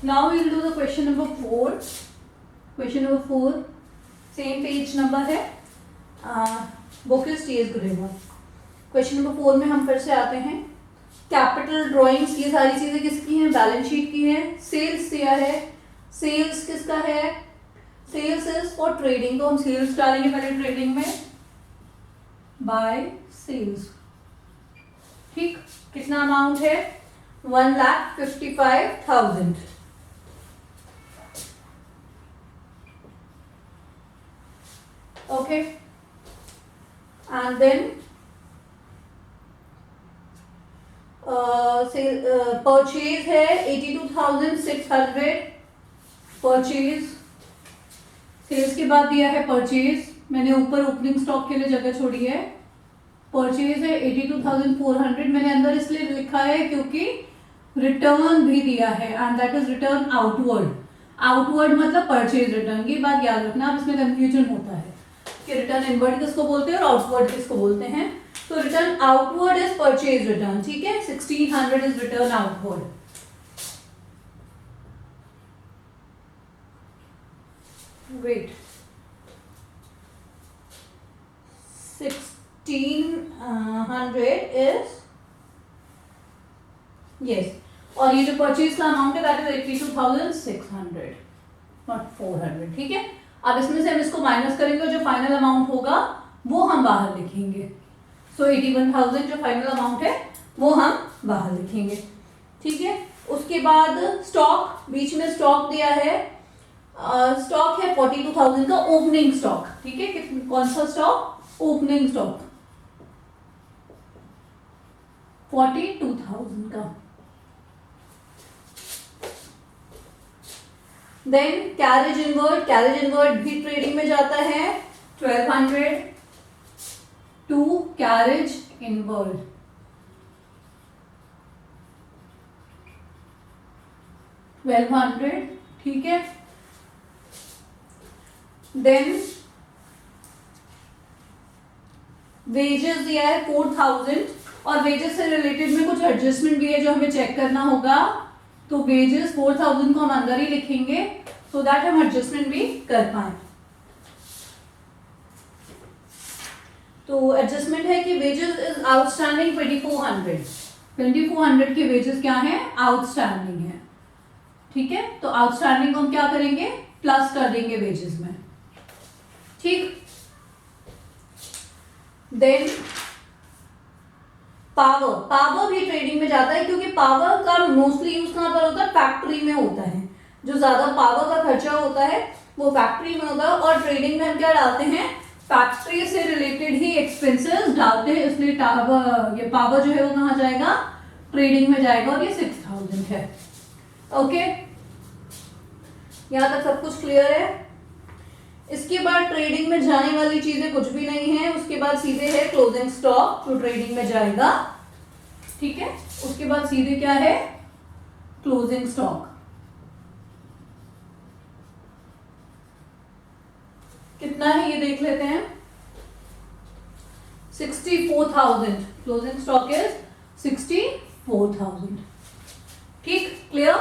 Now we will do the question number 4. Question number 4, same page number है, book is T S Grewal. Question number 4 में हम फिर से आते हैं। कैपिटल ड्राइंग्स, ये सारी चीजें किसकी हैं? बैलेंस शीट की है। सेल्स दिया है, सेल्स किसका है? सेल्स इज फॉर ट्रेडिंग, तो हम सेल्स डालेंगे पहले ट्रेडिंग में, बाय सेल्स। ठीक, कितना अमाउंट है? 1,55,000। ओके, एंड देन परचेज है 82,600। परचेज, सेल्स के बाद दिया है परचेज, मैंने ऊपर ओपनिंग स्टॉक के लिए जगह छोड़ी है। परचेज है 82,400, मैंने अंदर इसलिए लिखा है क्योंकि रिटर्न भी दिया है, and that is return outward. Outward मतलब परचेज रिटर्न, ये बात याद रखना, अब इसमें कंफ्यूजन होता है कि रिटर्न इनवर्ड किसको बोलते हैं और आउटवर्ड किसको बोलते हैं। तो return outward is purchase return, ठीक है। 1,600 is return outward. Wait, 1,600 is yes, और ये जो परचेज का अमाउंट है दैट इज 82,600 नॉट 400, ठीक है। अब इसमें से हम इसको माइनस करेंगे, जो फाइनल अमाउंट होगा वो हम बाहर लिखेंगे। सो 81,000 जो फाइनल अमाउंट है वो हम बाहर लिखेंगे, ठीक है। उसके बाद स्टॉक, बीच में स्टॉक दिया है, स्टॉक है 42,000 का ओपनिंग स्टॉक, ठीक है। कौन सा स्टॉक? ओपनिंग स्टॉक 42,000 का। Then carriage inward, carriage inward भी ट्रेडिंग में जाता है 1200 टू कैरेज इनवर्ड। $1,200, ठीक है। देन वेजेस दिया है 4,000, और वेजेस से रिलेटेड में कुछ एडजस्टमेंट भी है जो हमें चेक करना होगा। तो वेजेस 4,000 को हम अंदर ही लिखेंगे सो दैट हम एडजस्टमेंट भी कर पाए। तो एडजस्टमेंट है कि वेजेस इज आउटस्टैंडिंग 2,400 के वेजेस क्या है? आउटस्टैंडिंग है, ठीक है। तो आउटस्टैंडिंग को हम क्या करेंगे? प्लस कर देंगे वेजेस में, ठीक। देन पावर, पावर भी ट्रेडिंग में जाता है क्योंकि पावर का मोस्टली यूज कहां पर होता है? फैक्ट्री में होता है। जो ज्यादा पावर का खर्चा होता है वो फैक्ट्री में होता है, और ट्रेडिंग में हम क्या डालते हैं? फैक्ट्री से रिलेटेड ही एक्सपेंसेस डालते हैं, इसलिए ये पावर जो है वो कहां जाएगा? ट्रेडिंग में जाएगा, और ये 6,000 है। ओके, यहां तक सब कुछ क्लियर है। इसके बाद ट्रेडिंग में जाने वाली चीजें कुछ भी नहीं है, उसके बाद सीधे है क्लोजिंग स्टॉक जो ट्रेडिंग में जाएगा, ठीक है। उसके बाद सीधे क्या है? Closing stock. कितना है ये देख लेते हैं, 64,000। क्लोजिंग स्टॉक इज 64,000, ठीक, क्लियर।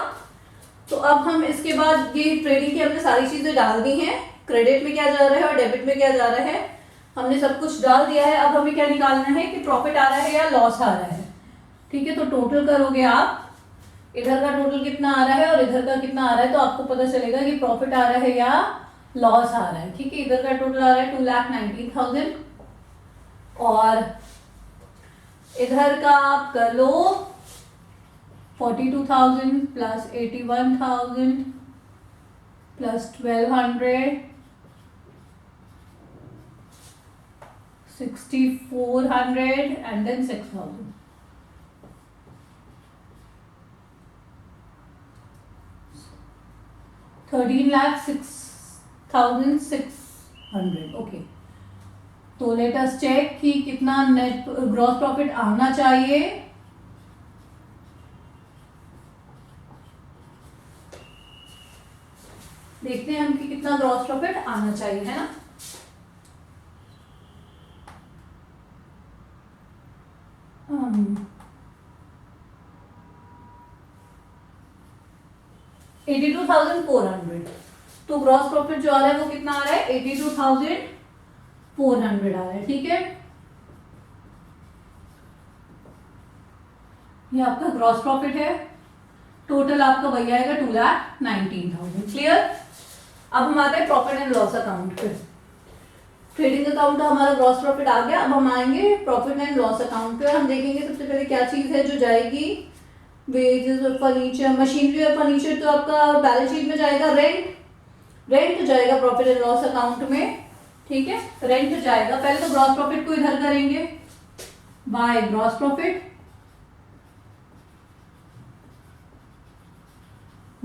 तो अब हम इसके बाद ये ट्रेडिंग की हमने सारी चीजें डाल दी हैं, क्रेडिट में क्या जा रहा है और डेबिट में क्या जा रहा है, हमने सब कुछ डाल दिया है। अब हमें क्या निकालना है कि प्रॉफिट आ रहा है या लॉस आ रहा है, ठीक है। तो टोटल करोगे आप, इधर का टोटल कितना आ रहा है और इधर का कितना आ रहा है, तो आपको पता चलेगा कि प्रॉफिट आ रहा है या लॉस आ रहा है, ठीक है। इधर का टोटल आ रहा है 2,19,000, और इधर का आप कर लो 42,000 plus 81,000 plus 1,200, 6,400 and then 6,000. 13,06,600. Okay, तो लेट अस चेक कि कितना नेट ग्रॉस प्रॉफिट आना चाहिए। देखते हैं हम कि कितना ग्रॉस प्रॉफिट आना चाहिए, है ना। 82,400। तो ग्रॉस प्रॉफिट जो आ रहा है वो कितना आ रहा है, 82,400 आ रहा है। ठीक है, ये आपका ग्रॉस प्रॉफिट है। टोटल आपका वही आएगा 2,19,000। क्लियर। अब हम आते हैं प्रॉफिट एंड लॉस अकाउंट पे। ट्रेडिंग अकाउंट का हमारा ग्रॉस प्रॉफिट आ गया। अब हम आएंगे प्रॉफिट एंड लॉस अकाउंट पे। हम देखेंगे सबसे पहले क्या चीज है जो जाएगी, वेजेस और फर्नीचर, मशीनरी और फर्नीचर तो आपका बैलेंस शीट में जाएगा। रेंट जाएगा प्रॉफिट एंड लॉस अकाउंट में। ठीक है, रेंट जाएगा। पहले तो ग्रॉस प्रॉफिट को इधर करेंगे, by gross profit,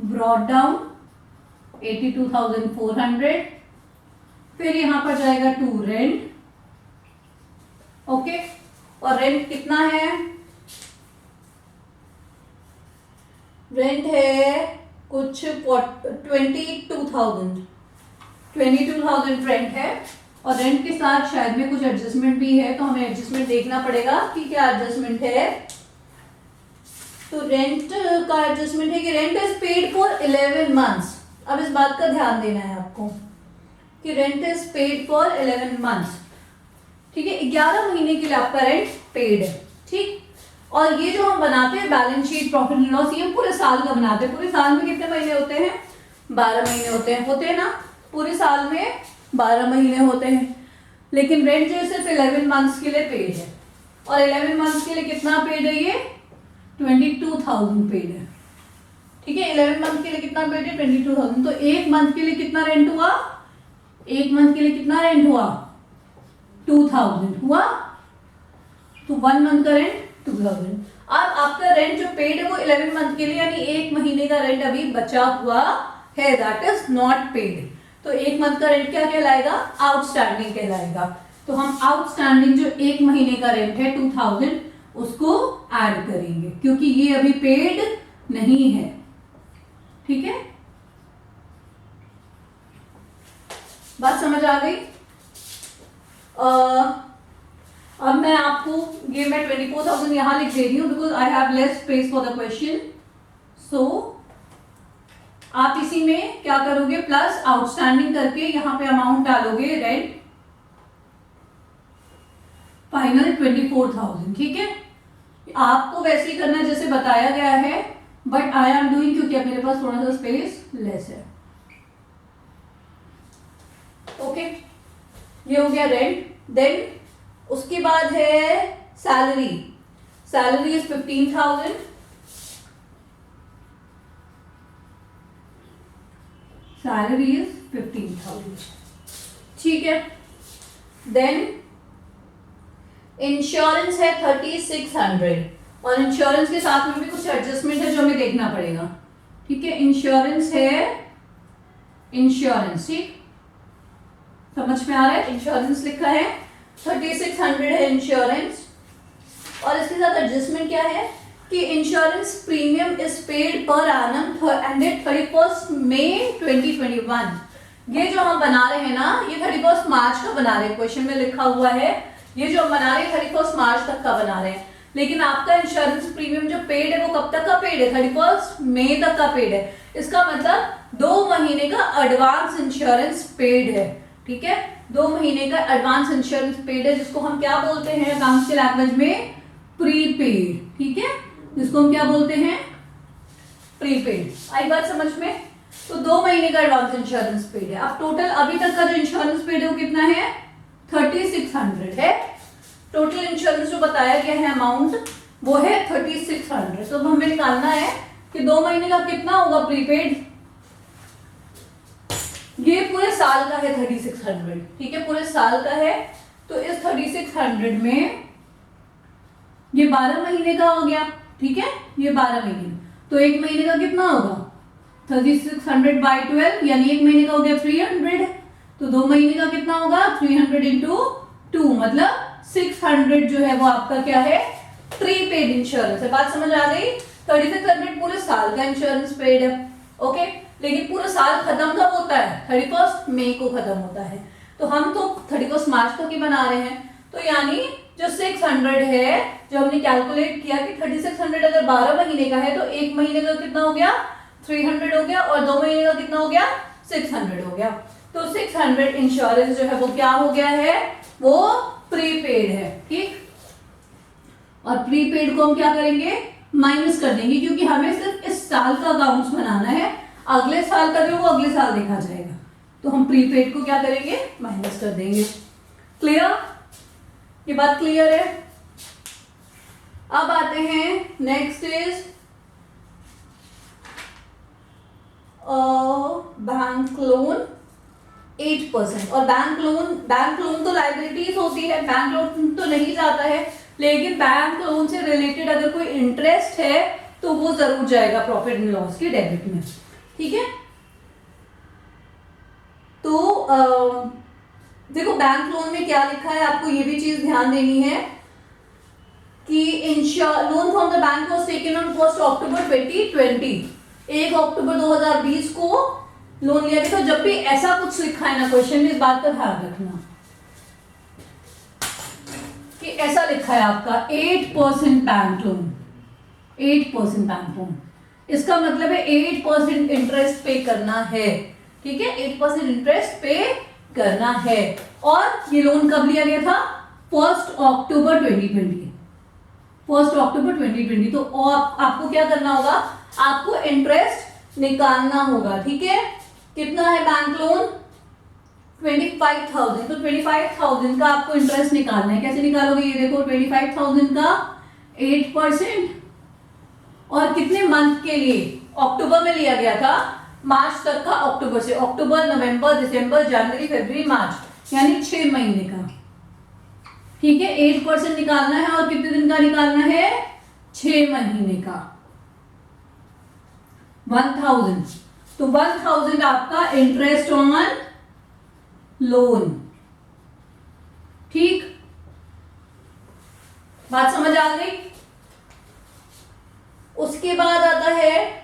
brought down 82,400। फिर यहां पर जाएगा टू रेंट। ओके, और रेंट कितना है, रेंट है कुछ 22,000 रेंट है। और रेंट के साथ शायद में कुछ एडजस्टमेंट भी है, तो हमें एडजस्टमेंट देखना पड़ेगा कि क्या एडजस्टमेंट है। तो रेंट का एडजस्टमेंट है कि rent is paid for 11 months. अब इस बात का ध्यान देना है आपको कि rent is paid for 11 months. ठीक है, 11 महीने के लिए आपका रेंट पेड है। ठीक, और ये जो हम बनाते हैं balance sheet profit and loss, ये हम पूरे साल का बनाते हैं। पूरे साल में कितने महीने होते हैं, 12 महीने होते हैं ना। पूरे साल में 12 महीने होते हैं, लेकिन रेंट जो है सिर्फ 11 मंथ्स के लिए पेड है। और 11 मंथ्स के लिए कितना पेड है, ये 22,000 पेड है। ठीक है, 11 मंथ के लिए कितना पेड है, 22,000। तो एक मंथ के लिए कितना रेंट हुआ, एक मंथ के लिए कितना रेंट हुआ, 2,000 हुआ। तो 1 मंथ का रेंट 2,000। अब आपका रेंट जो पेड है वो 11 मंथ के लिए, यानी एक महीने का रेंट अभी बचा हुआ है, दैट इज नॉट पेड। तो एक मंथ का रेंट क्या कहलाएगा, आउटस्टैंडिंग कहलाएगा। तो हम आउटस्टैंडिंग जो एक महीने का रेंट है 2,000 उसको ऐड करेंगे, क्योंकि ये अभी पेड नहीं है। ठीक है, बात समझ आ गई। अब मैं आपको ये मैं 24,000 यहां लिख दे रही हूं because I have less space for the question. So आप इसी में क्या करोगे, प्लस आउटस्टैंडिंग करके यहां पे अमाउंट डालोगे रेंट, फाइनल 24,000। ठीक है, आपको वैसे ही करना है जैसे बताया गया है, बट आई एम डूइंग क्योंकि अब मेरे पास थोड़ा सा स्पेस लेस है। ओके, ये हो गया रेंट। देन उसके बाद है salary. Salary is 15,000। Salary is 15,000। ठीक है, देन इंश्योरेंस है 3,600। और इंश्योरेंस के साथ में भी कुछ एडजस्टमेंट है जो हमें देखना पड़ेगा। ठीक है, इंश्योरेंस है, इंश्योरेंस, ठीक समझ में आ रहा है, इंश्योरेंस लिखा है 3,600 है इंश्योरेंस। और इसके साथ एडजस्टमेंट क्या है कि insurance premium is paid per annum ended 31 मई 2021। ये जो हम बना रहे हैं ना, ये 31 मार्च का बना रहे हैं, क्वेश्चन में लिखा हुआ है ये जो हम बना रहे हैं 31 मार्च तक का बना रहे हैं। लेकिन आपका इंश्योरेंस प्रीमियम जो पेड है वो कब तक का पेड है, 31 मई तक का पेड है। इसका मतलब 2 महीने का एडवांस इंश्योरेंस पेड है। ठीक है, 2 महीने का एडवांस इंश्योरेंस पेड है, जिसको हम क्या बोलते हैं अकाउंट्स के लैंग्वेज में, प्रीपेड। ठीक है, जिसको हम क्या बोलते हैं, प्रीपेड। आई बात समझ में। तो 2 महीने का एडवांस इंश्योरेंस पेड है। अब टोटल अभी तक का जो इंश्योरेंस पेड है वो कितना है, 3,600 है। टोटल इंश्योरेंस जो बताया गया है अमाउंट वो है 3,600। तो हमें निकालना है कि 2 महीने का कितना होगा प्रीपेड। ये पूरे साल का है 3,600। ठीक है, पूरे साल का है। तो इस 3,600 में ये 12 महीने का हो गया। ठीक है, ये 12 महीने, तो एक महीने का कितना होगा 3,600 बाई 12, यानी एक महीने का हो गया 300। तो 2 महीने का कितना होगा 300 इंटू 2, मतलब 600 जो है वो आपका क्या है, प्रीपेड इंश्योरेंस है। बात समझ आ गई। 3,600 पूरे साल का इंश्योरेंस पेड है। ओके, लेकिन पूरा साल खत्म कब होता है, 31 मई को खत्म होता है। तो हम तो 31 मार्च तक ही बना रहे हैं। तो यानी जो 600 है, जो हमने कैलकुलेट किया कि 3,600 अगर 12 महीने का है तो एक महीने का कितना हो गया 300 हो गया और 2 महीने का कितना हो गया 600 हो गया। तो 600 इंश्योरेंस जो है वो क्या हो गया है, वो प्रीपेड है। ठीक, और प्रीपेड को हम क्या करेंगे, माइनस कर देंगे, क्योंकि हमें सिर्फ इस साल का अकाउंट्स बनाना है, अगले साल का जो वो अगले साल देखा जाएगा। तो हम प्रीपेड को क्या करेंगे, माइनस कर देंगे। क्लियर, ये बात क्लियर है। अब आते हैं नेक्स्ट इज बैंक लोन 8%। और बैंक लोन तो लाइबिलिटीज होती है, बैंक लोन तो नहीं जाता है, लेकिन बैंक लोन से रिलेटेड अगर कोई इंटरेस्ट है तो वो जरूर जाएगा प्रॉफिट एंड लॉस के डेबिट में। ठीक है, तो देखो बैंक लोन में क्या लिखा है, आपको ये भी चीज ध्यान देनी है कि loan from the bank was taken on 1 अक्टूबर 2020। 1 अक्टूबर 2020 को लोन लिया गया। तो जब भी ऐसा कुछ लिखा है ना क्वेश्चन में, इस बात का ध्यान रखना कि ऐसा लिखा है आपका 8% बैंक लोन, 8% बैंक लोन, इसका मतलब है 8% इंटरेस्ट पे करना है। ठीक है, 8% इंटरेस्ट पे करना है। और ये लोन कब लिया गया था, 1 अक्टूबर 2020, 1 अक्टूबर 2020। तो आपको क्या करना होगा, आपको इंटरेस्ट निकालना होगा। ठीक है, कितना है बैंक लोन 25,000, तो 25,000 का आपको इंटरेस्ट निकालना है। कैसे निकालोगे, ये देखो 25,000 का 8% और कितने मंथ के लिए, अक्टूबर में लिया गया था, मार्च तक का, अक्टूबर से अक्टूबर, नवंबर, दिसंबर, जनवरी, फरवरी, मार्च, यानी 6 महीने का। ठीक है, 8% निकालना है और कितने दिन का निकालना है, 6 महीने का, 1000। तो 1000 आपका इंटरेस्ट ऑन लोन। ठीक, बात समझ आ गई। उसके बाद आता है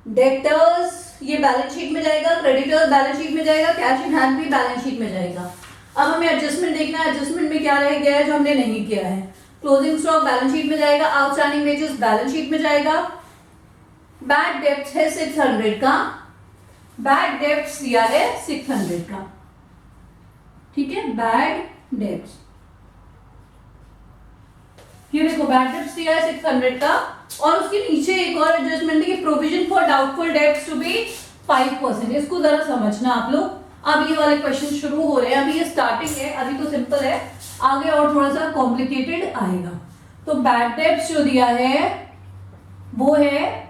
डेटर्स, ये बैलेंस शीट में जाएगा, क्रेडिटर्स बैलेंस शीट में जाएगा, कैश इन हैंड भी बैलेंस शीट में जाएगा। अब हमें एडजस्टमेंट देखना है, एडजस्टमेंट में क्या रह गया है जो हमने नहीं किया है। क्लोजिंग स्टॉक बैलेंस शीट में जाएगा, आउटस्टैंडिंग वेजेस बैलेंस शीट में जाएगा। बैड डेब्ट्स है 600 का, बैड डेब्ट्स दिया है 600 का। ठीक है, बैड डेब्ट्स, ये देखो बैड डेब्ट्स दिया है 600 का, और उसके नीचे एक और एडजस्टमेंट है कि provision for doubtful debts to be 5%। इसको जरा समझना आप लोग। अब ये वाले क्वेश्चन शुरू हो रहे हैं, अभी ये स्टार्टिंग है, अभी तो सिंपल है, आगे और थोड़ा सा कॉम्प्लिकेटेड आएगा। तो बैड डेब्ट्स जो दिया है वो है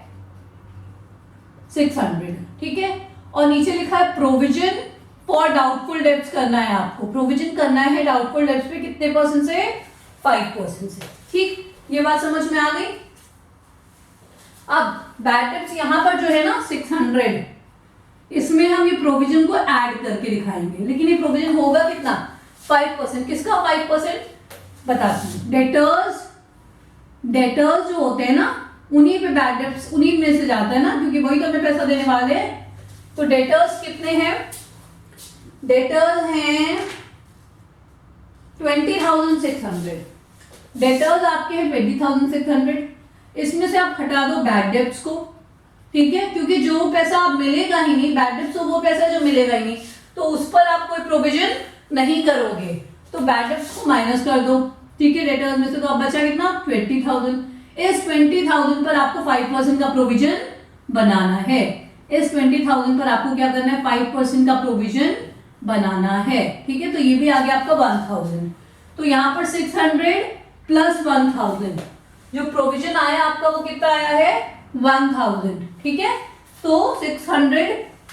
600। ठीक है, और नीचे लिखा है प्रोविजन फॉर डाउटफुल डेब्ट्स करना है आपको, प्रोविजन करना है डाउटफुल डेब्ट्स पे कितने परसेंट से, 5% से। ठीक, ये बात समझ में आ गई। अब बैड डेब्ट्स यहां पर जो है ना 600, इसमें हम ये प्रोविजन को ऐड करके दिखाएंगे, लेकिन ये प्रोविजन होगा कितना, 5%। किसका 5%, बताती हूँ। डेटर्स जो होते हैं ना, उन्हीं पे बैड डेब्ट्स उन्हीं में से जाता है ना, क्योंकि वही तो हमें पैसा देने वाले हैं। तो डेटर्स कितने हैं, डेटर्स हैं 20,600, डेटर्स आपके हैं 20,600। इसमें से आप हटा दो बैड डेब्ट्स को। ठीक है, क्योंकि जो पैसा आप मिलेगा ही नहीं, बैड डेब्ट्स तो वो पैसा जो मिलेगा ही नहीं, तो उस पर आप कोई प्रोविजन नहीं करोगे, तो बैड डेब्ट्स को माइनस कर दो। ठीक है, डेटर्स में से तो अब बचा कितना, 20,000। इस 20,000 पर आपको 5% का प्रोविजन बनाना है। इस 20,000 पर आपको क्या करना है, 5% का प्रोविजन बनाना है। ठीक है, तो ये भी आ गया आपका 1000। तो यहाँ पर 600 प्लस 1000 जो प्रोविजन आया आपका वो कितना आया है, 1000। ठीक है, तो 600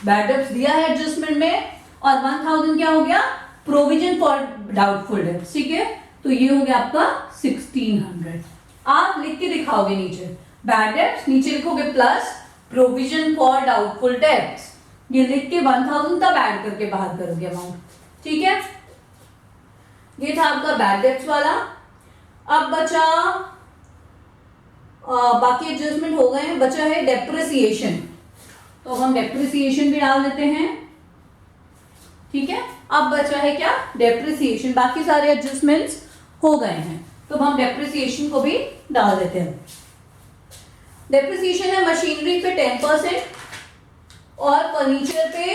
बैड डेब्ट्स दिया है एडजस्टमेंट में, और 1000 क्या हो गया, प्रोविजन फॉर डाउटफुल डेब्ट्स। ठीक है, तो ये हो गया आपका 1600। आप लिख के दिखाओगे नीचे बैड डेब्ट्स, नीचे लिखोगे plus provision for doubtful debts, ये लिख के 1000 तब ऐड करके बाहर करोगे अमाउंट। ठीक है, ये था आपका बैड डेब्ट्स वाला। अब बचा बाकी एडजस्टमेंट हो गए हैं, बचा है डेप्रिसिएशन, तो हम डेप्रिसिएशन भी डाल देते हैं। ठीक है, अब बचा है क्या, डेप्रिसिएशन। बाकी सारे एडजस्टमेंट्स हो गए हैं, तो हम डेप्रिसिएशन को भी डाल देते हैं। डेप्रिसिएशन है मशीनरी पे 10% और फर्नीचर पे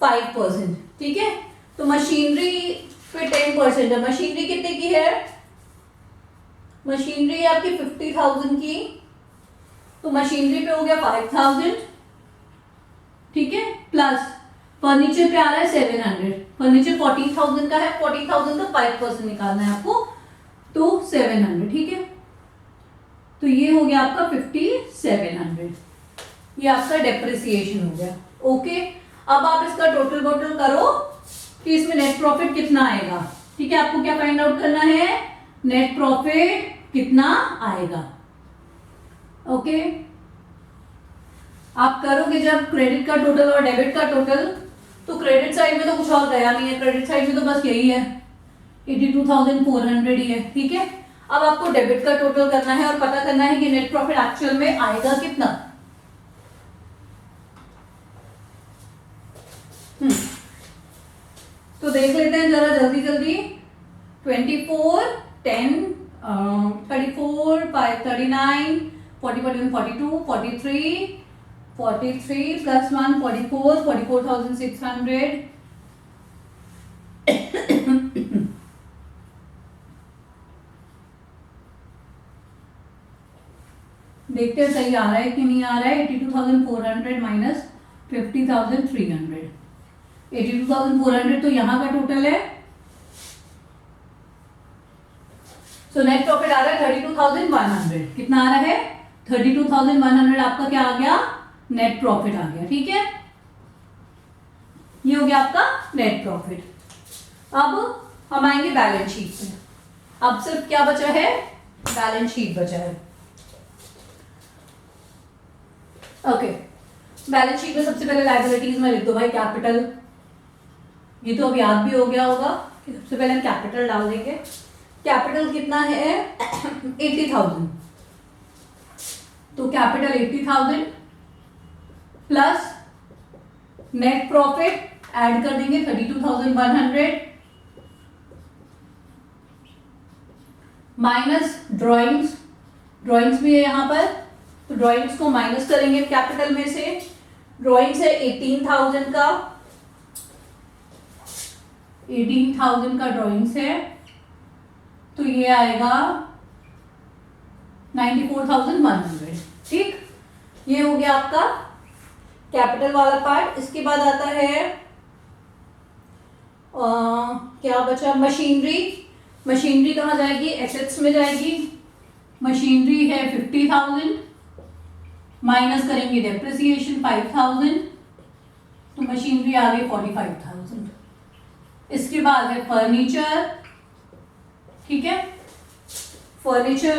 5%, ठीक है। तो मशीनरी पे 10% है। मशीनरी कितने की है? मशीनरी आपकी 50,000 की, तो मशीनरी पे हो गया 5,000, ठीक है, प्लस फर्नीचर पे आ रहा है 700। फर्नीचर 40,000 का है, 40,000 का 5% निकालना है आपको, तो 700, ठीक है। तो ये हो गया आपका 5,700, ये आपका डेप्रिसिएशन हो गया। ओके, अब आप इसका टोटल करो कि इसमें नेट प्रॉफिट कितना आएगा, ठीक है। आपको क्या फाइंड आउट करना है? नेट प्रॉफिट कितना आएगा। ओके, आप करोगे जब क्रेडिट का टोटल और डेबिट का टोटल, तो क्रेडिट साइड में तो कुछ और गया नहीं है, क्रेडिट साइड में तो बस यही है 82,400 ही है, ठीक है। अब आपको डेबिट का टोटल करना है और पता करना है कि नेट प्रॉफिट एक्चुअल में आएगा कितना। तो देख लेते हैं जरा जल्दी 24, 10, 34, 5, 39, 40, 41, 42, 43 plus 1, 44, 44,600 देखते हैं सही आ रहा है कि नहीं आ रहा है। 82,400 माइनस 50,300, 82,400 तो यहाँ का टोटल है। सो नेट प्रॉफिट आ रहा है 32,100। कितना आ रहा है? 32,100 आपका क्या आ गया? नेट प्रॉफिट आ गया, ठीक है। ये हो गया आपका नेट प्रॉफिट। अब हम आएंगे बैलेंस शीट पे। अब सिर्फ क्या बचा है? बैलेंस शीट बचा है। ओके, बैलेंस शीट में सबसे पहले लायबिलिटीज में लिख दो भाई कैपिटल। ये तो अब याद भी हो गया होगा कि सबसे पहले हम कैपिटल डाल देंगे। कैपिटल कितना है? 80,000। तो capital 80,000 plus net profit add कर देंगे 32,100 माइनस ड्राइंग्स भी है यहाँ पर, तो ड्राइंग्स को माइनस करेंगे कैपिटल में से। ड्राइंग्स है 18,000 का, 18,000 का ड्राइंग्स है, तो ये आएगा 94,100, ठीक। ये हो गया आपका कैपिटल वाला पार्ट। इसके बाद आता है क्या बचा? मशीनरी कहाँ जाएगी? एसेट्स में जाएगी। मशीनरी है 50,000 माइनस करेंगे डेप्रिसिएशन 5,000, तो मशीनरी आ गई 45,000। इसके बाद है फर्नीचर, ठीक है। फर्नीचर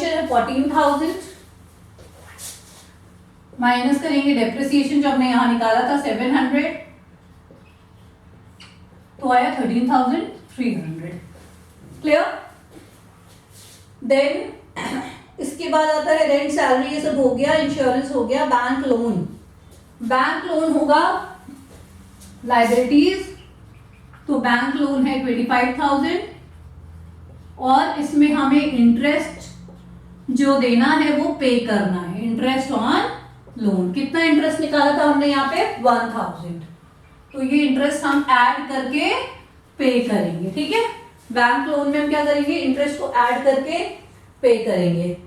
है 14,000 माइनस करेंगे डेप्रिसिएशन जो हमने यहां निकाला था 700, तो आया 13,300। क्लियर? देन इसके बाद आता है रेंट, सैलरी, ये सब हो गया। इंश्योरेंस हो गया। बैंक लोन होगा लायबिलिटीज, तो बैंक लोन है 25,000 और इसमें हमें इंटरेस्ट जो देना है वो पे करना है। इंटरेस्ट ऑन लोन, कितना इंटरेस्ट निकाला था हमने यहाँ पे? 1,000, तो ये इंटरेस्ट हम ऐड करके पे करेंगे, ठीक है। बैंक लोन में हम क्या करेंगे? इंटरेस्ट को ऐड करके पे करेंगे।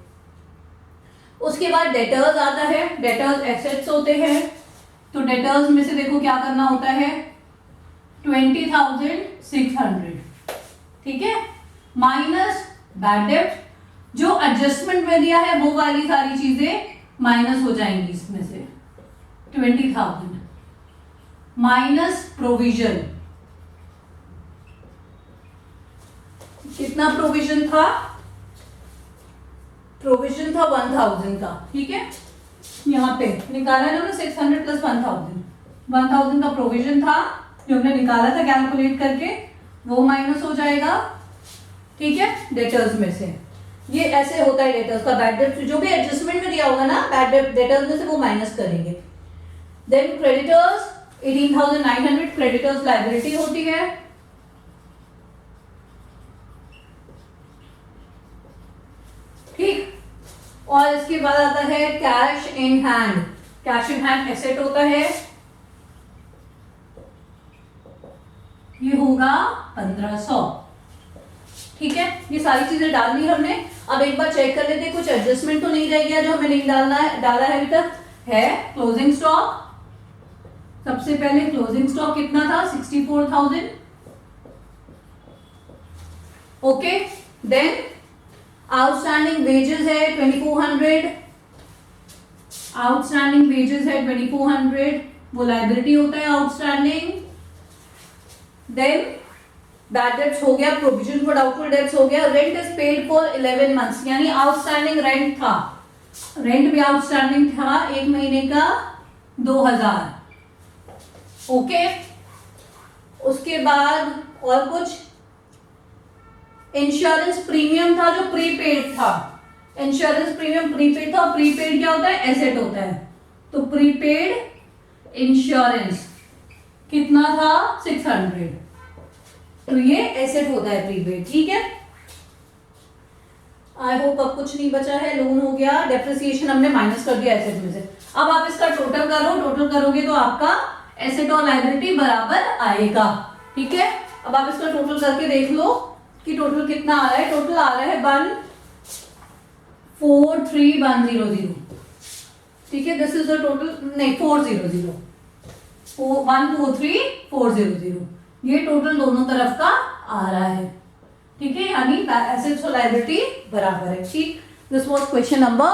उसके बाद डेटर्स आता है। डेटर्स एसेट्स होते हैं, तो डेटर्स में से देखो क्या करना होता है? 20,600, ठीक है, माइनस बैड डेट। जो एडजस्टमेंट में दिया है वो वाली सारी चीजें माइनस हो जाएंगी इसमें से। 20,000 माइनस प्रोविजन, कितना प्रोविजन था? प्रोविजन था 1,000 का, ठीक है। यहाँ पे निकाला है ना 600 प्लस 1,000 का प्रोविजन था जो हमने निकाला था कैलकुलेट करके, वो माइनस हो जाएगा, ठीक है, डेटर्स में से। ये ऐसे होता है डेटर्स का। बैड डेट जो भी एडजस्टमेंट में दिया होगा ना बैड डेट डेटर्स में से वो माइनस करेंगे। देन क्रेडिटर्स 18,900 क्रेडिटर्स लायबिलिटी होती है। ठीक, और इसके बाद आता है cash in hand. Cash in hand asset होता है, ये होगा 1500। ठीक है, ये सारी चीजें डाल दी हमने। अब एक बार चेक कर लेते हैं कुछ एडजस्टमेंट तो नहीं रह गया जो हमें नहीं डालना है, डाला है अभी तक। है क्लोजिंग स्टॉक। सबसे पहले क्लोजिंग स्टॉक कितना था, 64,000। ओके, देन आउटस्टैंडिंग वेजेस है 2400। आउटस्टैंडिंग वेजेस है 2400, वो लाइबिलिटी होता है आउटस्टैंडिंग। देन बैड डेब्ट्स हो गया, प्रोविजन फॉर डाउटफुल डेब्ट्स हो गया। Rent is paid for 11 months, यानी आउटस्टैंडिंग रेंट था, रेंट भी आउटस्टैंडिंग था 1 महीने का 2000। ओके, उसके बाद और कुछ इंश्योरेंस प्रीमियम था जो प्रीपेड था। इंश्योरेंस प्रीमियम प्रीपेड था। प्रीपेड क्या होता है, एसेट होता है। तो प्रीपेड इंश्योरेंस कितना था, 600। तो ये एसेट होता है प्रीपेड। ठीक है, आई होप अब कुछ नहीं बचा है। लोन हो गया, डेप्रिसिएशन हमने माइनस कर दिया एसेट में से। अब आप इसका टोटल करो, टोटल करोगे तो आपका एसेट और लायबिलिटी बराबर आएगा। ठीक है, अब आप इसका टोटल करके देख लो कि टोटल कितना आ रहा है। टोटल आ रहा है 143,100। ठीक है, दिस इज द टोटल, नहीं 400, 143,400। ये टोटल दोनों तरफ का आ रहा है। ठीक है, यानी एसेट्स और लायबिलिटी बराबर है। ठीक, दिस वाज क्वेश्चन नंबर